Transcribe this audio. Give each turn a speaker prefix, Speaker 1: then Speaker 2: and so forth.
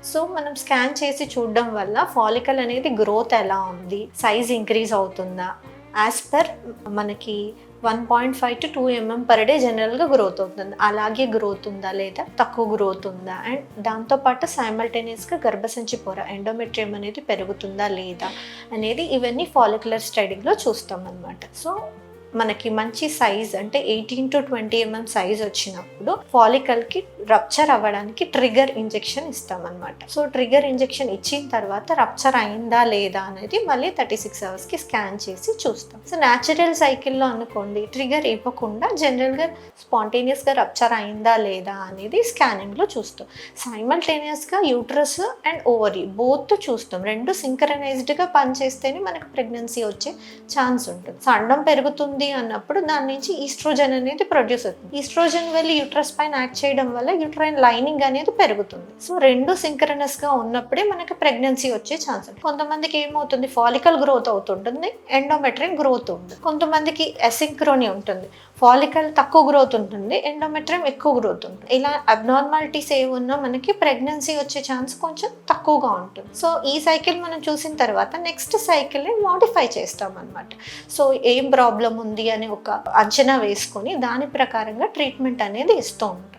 Speaker 1: So మనం scan చేసి చూడడం వల్ల ఫాలికల్ అనేది గ్రోత్ ఎలా ఉంది, సైజ్ ఇంక్రీజ్ అవుతుందా, యాజ్ పర్ మనకి 1.5 to 2 mm per day జనరల్గా గ్రోత్ అవుతుంది, అలాగే గ్రోత్ ఉందా లేదా తక్కువ గ్రోత్ ఉందా, అండ్ దాంతోపాటు సైమల్టేనియస్గా గర్భసంచి పొర ఎండోమెట్రియం అనేది పెరుగుతుందా లేదా అనేది ఇవన్నీ ఫాలిక్యులర్ స్టడీలో చూస్తాం అన్నమాట. సో మనకి మంచి సైజ్ అంటే 18 to 20 mm సైజ్ వచ్చినప్పుడు ఫాలికల్కి రప్చర్ అవ్వడానికి ట్రిగర్ ఇంజెక్షన్ ఇస్తామన్నమాట. సో ట్రిగర్ ఇంజెక్షన్ ఇచ్చిన తర్వాత రప్చర్ అయిందా లేదా అనేది మళ్ళీ 36 అవర్స్కి స్కాన్ చేసి చూస్తాం. సో న్యాచురల్ సైకిల్లో అనుకోండి ట్రిగర్ ఇవ్వకుండా జనరల్గా స్పాంటేనియస్గా రప్చర్ అయిందా లేదా అనేది స్కానింగ్లో చూస్తాం. సైమల్టేనియస్గా యూట్రస్ అండ్ ఓవరీ బోత్ చూస్తాం, రెండు సింక్రనైజ్డ్గా పనిచేస్తేనే మనకు ప్రెగ్నెన్సీ వచ్చే ఛాన్స్ ఉంటుంది. సో అండం పెరుగుతుంది అన్నప్పుడు దాని నుంచి ఈస్ట్రోజన్ అనేది ప్రొడ్యూస్ అవుతుంది. ఈస్ట్రోజన్ వెళ్ళి యూట్రస్ పైన యాక్ట్ చేయడం వల్ల యూట్రైన్ లైనింగ్ అనేది పెరుగుతుంది. సో రెండు సింక్రనస్ గా ఉన్నప్పుడే మనకి ప్రెగ్నెన్సీ వచ్చే ఛాన్స్ ఉంటుంది. కొంతమందికి ఏమవుతుంది, ఫాలికల్ గ్రోత్ అవుతుంటుంది, ఎండోమెట్రియం గ్రోత్ ఉంటుంది. కొంతమందికి అసింక్రోనీ ఉంటుంది, ఫాలికల్ తక్కువ గ్రోత్ ఉంటుంది, ఎండోమెట్రియం ఎక్కువ గ్రోత్ ఉంటుంది. ఇలా అబ్నార్మాలిటీస్ ఏమున్నా మనకి ప్రెగ్నెన్సీ వచ్చే ఛాన్స్ కొంచెం తక్కువగా ఉంటుంది. సో ఈ సైకిల్ మనం చూసిన తర్వాత నెక్స్ట్ సైకిల్ని మోడిఫై చేస్తాం అన్నమాట. సో ఏం ప్రాబ్లం ఉంది అని ఒక అంచనా వేసుకొని దాని ప్రకారంగా ట్రీట్మెంట్ అనేది ఇస్తూ ఉంటాం.